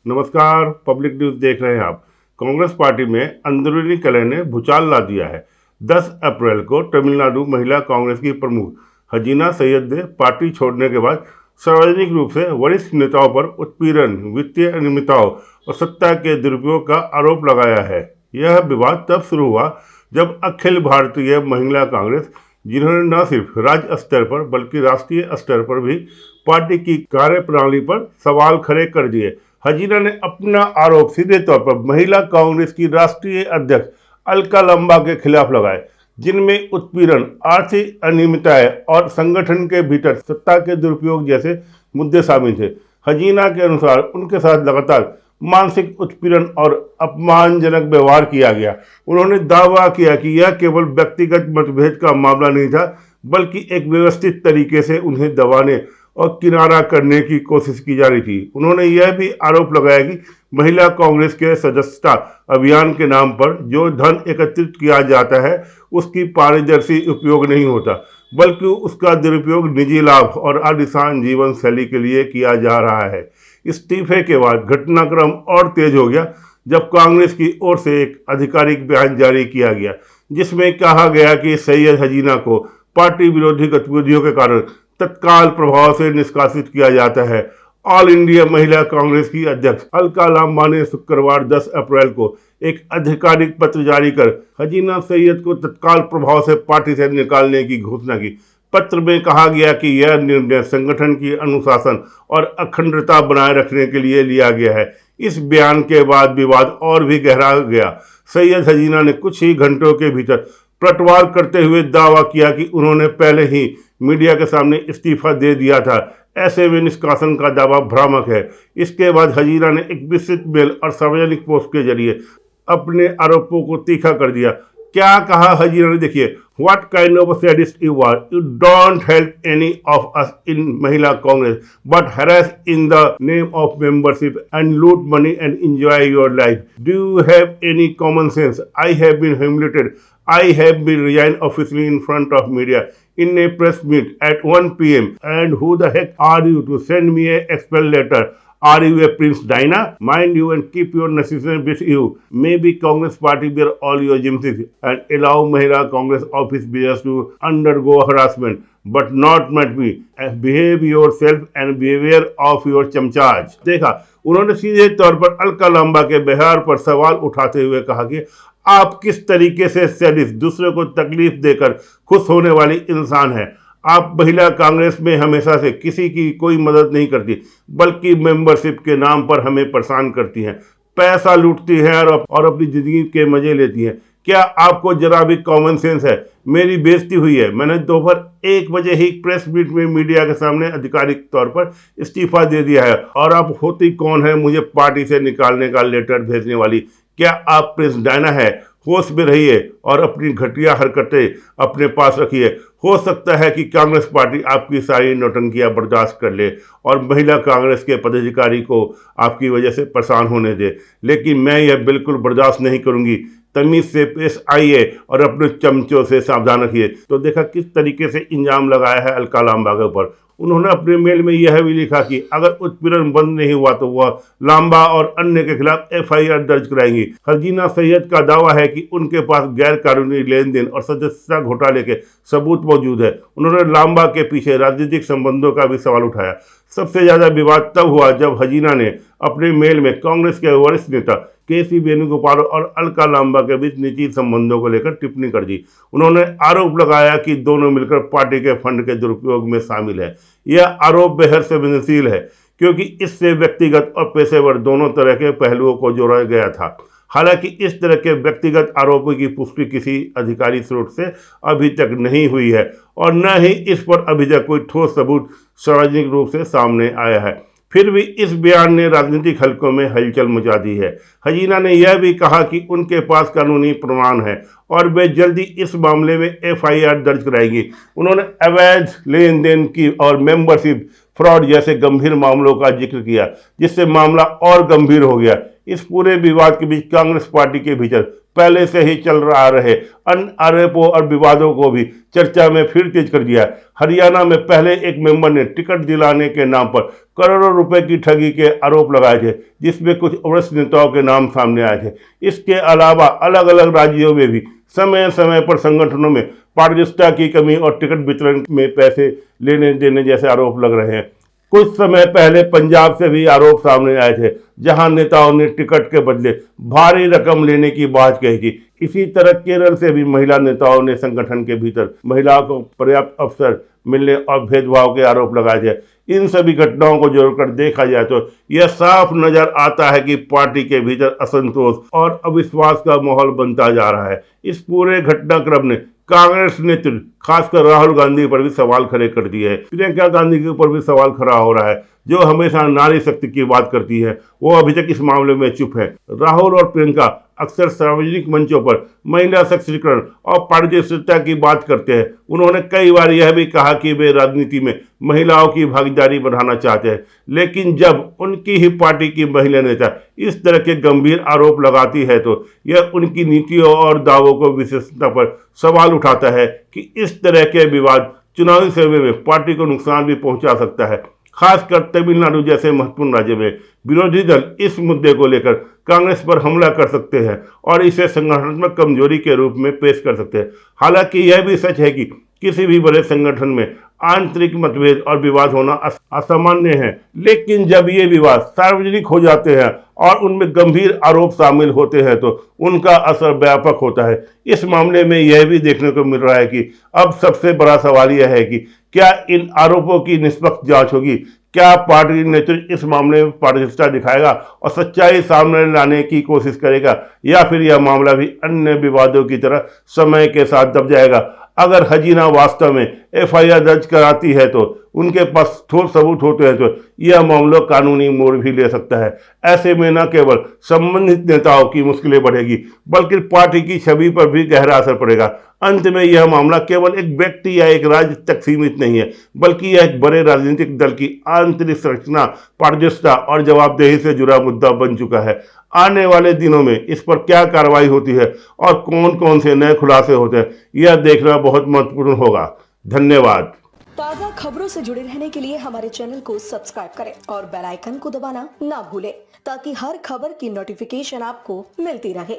नमस्कार, public news देख रहे हैं आप। कांग्रेस पार्टी में अंदरूनी कलह ने भूचाल ला दिया है। 10 अप्रैल को तमिलनाडु महिला कांग्रेस की प्रमुख हसीना सैयद ने पार्टी छोड़ने के बाद सार्वजनिक रूप से वरिष्ठ नेताओं पर उत्पीड़न, वित्तीय अनियमितताओं और सत्ता के दुरुपयोग का आरोप लगाया है। यह विवाद तब शुरू हुआ जब अखिल भारतीय महिला कांग्रेस, जिन्होंने न सिर्फ राज्य स्तर पर बल्कि राष्ट्रीय स्तर पर भी पार्टी की कार्यप्रणाली पर सवाल खड़े कर दिए। हसीना ने अपना आरोप सीधे तौर पर महिला कांग्रेस की राष्ट्रीय अध्यक्ष अलका लांबा के खिलाफ लगाए, जिनमें उत्पीड़न, आर्थिक अनियमितताएं और संगठन के भीतर सत्ता के दुरुपयोग जैसे मुद्दे शामिल थे। हसीना के अनुसार उनके साथ लगातार मानसिक उत्पीड़न और अपमानजनक व्यवहार किया गया। उन्होंने दावा किया कि यह केवल व्यक्तिगत मतभेद का मामला नहीं था, बल्कि एक व्यवस्थित तरीके से उन्हें दबाने और किनारा करने की कोशिश की जा रही थी। उन्होंने यह भी आरोप लगाया कि महिला कांग्रेस के सदस्यता अभियान के नाम पर जो धन एकत्रित किया जाता है, उसकी पारदर्शी उपयोग नहीं होता, बल्कि उसका दुरुपयोग निजी लाभ और आलिशान जीवन शैली के लिए किया जा रहा है। इस्तीफे के बाद घटनाक्रम और तेज हो गया जब कांग्रेस की ओर से एक आधिकारिक बयान जारी किया गया, जिसमें कहा गया कि सैयद हसीना को पार्टी विरोधी गतिविधियों के कारण तत्काल प्रभाव से निष्कासित किया जाता है। ऑल इंडिया महिला कांग्रेस की अध्यक्ष अलका लांबा ने शुक्रवार 10 अप्रैल को एक आधिकारिक पत्र जारी कर हसीना सैयद को तत्काल प्रभाव से पार्टी से निकालने की घोषणा की। पत्र में कहा गया कि यह निर्णय संगठन की अनुशासन और अखंडता बनाए रखने के लिए लिया गया है। इस बयान के बाद विवाद और भी गहरा गया। सैयद हसीना ने कुछ ही घंटों के भीतर पलटवार करते हुए दावा किया कि उन्होंने पहले ही मीडिया के सामने इस्तीफा दे दिया था। ऐसे में निष्कासन का दावा भ्रामक है। इसके बाद हसीना ने एक विस्तृत मेल और सार्वजनिक पोस्ट के जरिए अपने आरोपों को तीखा कर दिया। क्या कहा हसीना ने, देखिए। What kind of a sadist you are? You don't help any of us in Mahila Congress, but harass in the name of membership and loot money and enjoy your life. Do you have any common sense? I have been humiliated. I have been resigned officially in front of media in a press meet at 1 p.m. And who the heck are you to send me a expel letter? Are you a Prince Diana? Mind you and keep your necessary with you. Maybe Congress party bear all your gymnastics and allow Mahila Congress office bearers to undergo harassment, but not me. Behave yourself and beware of your चमचाज। देखा, उन्होंने सीधे तौर पर अलका लांबा के व्यवहार पर सवाल उठाते हुए कहा कि आप किस तरीके से सैडिस्ट, दूसरे को तकलीफ देकर खुश होने वाली इंसान है। आप महिला कांग्रेस में हमेशा से किसी की कोई मदद नहीं करती, बल्कि मेंबरशिप के नाम पर हमें परेशान करती हैं, पैसा लूटती हैं और अपनी जिंदगी के मजे लेती हैं। क्या आपको जरा भी कॉमन सेंस है? मेरी बेइज्जती हुई है। मैंने दोपहर 1 बजे ही प्रेस मीट में मीडिया के सामने आधिकारिक तौर पर इस्तीफा दे दिया है, और आप होती कौन है मुझे पार्टी से निकालने का लेटर भेजने वाली? क्या आप प्रिंस डायना है? होश में रहिए और अपनी घटिया हरकतें अपने पास रखिए। हो सकता है कि कांग्रेस पार्टी आपकी सारी नौटंकियां बर्दाश्त कर ले और महिला कांग्रेस के पदाधिकारी को आपकी वजह से परेशान होने दे, लेकिन मैं यह बिल्कुल बर्दाश्त नहीं करूंगी। तमीज से पेश आइए और अपने चमचों से सावधान रखिए। तो देखा किस तरीके से इल्जाम लगाया है अलका लांबा के ऊपर। उन्होंने अपने मेल में यह भी लिखा कि अगर उत्पीड़न बंद नहीं हुआ तो वह लांबा और अन्य के खिलाफ FIR दर्ज कराएंगी। हसीना सैयद का दावा है कि उनके पास गैर कानूनी लेन देन और सदस्यता घोटाले के सबूत मौजूद है। उन्होंने लांबा के पीछे राजनीतिक संबंधों का भी सवाल उठाया। सबसे ज्यादा विवाद तब हुआ जब हसीना ने अपने मेल में कांग्रेस के वरिष्ठ नेता KC वेणुगोपाल और अलका लांबा के बीच निजी संबंधों को लेकर टिप्पणी कर दी। उन्होंने आरोप लगाया कि दोनों मिलकर पार्टी के फंड के दुरुपयोग में शामिल है। यह आरोप बेहद संवेदनशील है, क्योंकि इससे व्यक्तिगत और पेशेवर दोनों तरह के पहलुओं को जोड़ा गया था। हालांकि इस तरह के व्यक्तिगत आरोपों की पुष्टि किसी अधिकारी स्रोत से अभी तक नहीं हुई है, और न ही इस पर अभी तक कोई ठोस सबूत सार्वजनिक रूप से सामने आया है। फिर भी इस बयान ने राजनीतिक हलकों में हलचल मचा दी है। हसीना ने यह भी कहा कि उनके पास कानूनी प्रमाण है और वे जल्दी इस मामले में FIR दर्ज कराएंगी। उन्होंने अवैध लेन देन की और मेंबरशिप फ्रॉड जैसे गंभीर मामलों का जिक्र किया, जिससे मामला और गंभीर हो गया। इस पूरे विवाद के बीच कांग्रेस पार्टी के भीतर पहले से ही चल रहा रहे अन्य आरोपों और विवादों को भी चर्चा में फिर तेज कर दिया है। हरियाणा में पहले एक मेंबर ने टिकट दिलाने के नाम पर करोड़ों रुपए की ठगी के आरोप लगाए थे, जिसमें कुछ वरिष्ठ नेताओं के नाम सामने आए थे। इसके अलावा अलग अलग राज्यों में भी समय समय पर संगठनों में पारदर्शिता की कमी और टिकट वितरण में पैसे लेने देने जैसे आरोप लग रहे हैं। कुछ समय पहले पंजाब से भी आरोप सामने आए थे, जहां नेताओं ने टिकट के बदले भारी रकम लेने की बात कही थी। इसी तरह केरल से भी महिला नेताओं ने संगठन के भीतर महिलाओं को पर्याप्त अवसर मिलने और भेदभाव के आरोप लगाए थे। इन सभी घटनाओं को जोड़कर देखा जाए तो यह साफ नजर आता है कि पार्टी के भीतर असंतोष और अविश्वास का माहौल बनता जा रहा है। इस पूरे घटनाक्रम ने कांग्रेस नेतृत्व खासकर राहुल गांधी पर भी सवाल खड़े कर दिए हैं। प्रियंका गांधी के ऊपर भी सवाल खड़ा हो रहा है, जो हमेशा नारी शक्ति की बात करती है। वो अभी तक इस मामले में चुप है। राहुल और प्रियंका अक्सर सार्वजनिक मंचों पर महिला सशक्तिकरण और पारदर्शिता की बात करते हैं। उन्होंने कई बार यह भी कहा कि वे राजनीति में महिलाओं की भागीदारी बढ़ाना चाहते हैं, लेकिन जब उनकी ही पार्टी की महिला नेता इस तरह के गंभीर आरोप लगाती है तो यह उनकी नीतियों और दावों को विशेषता पर सवाल उठाता है कि इस तरह के विवाद चुनावी सर्वे में पार्टी को नुकसान भी पहुंचा सकता है। खासकर तमिलनाडु जैसे महत्वपूर्ण राज्य में विरोधी दल इस मुद्दे को लेकर कांग्रेस पर हमला कर सकते हैं और इसे संगठनात्मक कमजोरी के रूप में पेश कर सकते हैं। हालांकि यह भी सच है कि किसी भी बड़े संगठन में आंतरिक मतभेद और विवाद होना असामान्य है, लेकिन जब ये विवाद सार्वजनिक हो जाते हैं और उनमें गंभीर आरोप शामिल होते हैं तो उनका असर व्यापक होता है। इस मामले में यह भी देखने को मिल रहा है कि अब सबसे बड़ा सवाल यह है कि क्या इन आरोपों की निष्पक्ष जांच होगी? क्या पार्टी नेतृत्व इस मामले में पारदर्शिता दिखाएगा और सच्चाई सामने लाने की कोशिश करेगा, या फिर यह मामला भी अन्य विवादों की तरह समय के साथ दब जाएगा? अगर हसीना वास्तव में एफआईआर दर्ज कराती है तो उनके पास ठोस सबूत होते हैं तो यह मामला कानूनी मोड़ भी ले सकता है। ऐसे में न केवल संबंधित नेताओं की मुश्किलें बढ़ेगी, बल्कि पार्टी की छवि पर भी गहरा असर पड़ेगा। अंत में यह मामला केवल एक व्यक्ति या एक राज्य तक सीमित नहीं है, बल्कि यह एक बड़े राजनीतिक दल की आंतरिक संरचना, पारदर्शिता और जवाबदेही से जुड़ा मुद्दा बन चुका है। आने वाले दिनों में इस पर क्या कार्रवाई होती है और कौन कौन से नए खुलासे होते हैं, यह देखना बहुत महत्वपूर्ण होगा। धन्यवाद। ताज़ा खबरों से जुड़े रहने के लिए हमारे चैनल को सब्सक्राइब करें और बेल आइकन को दबाना ना भूलें, ताकि हर खबर की नोटिफिकेशन आपको मिलती रहे।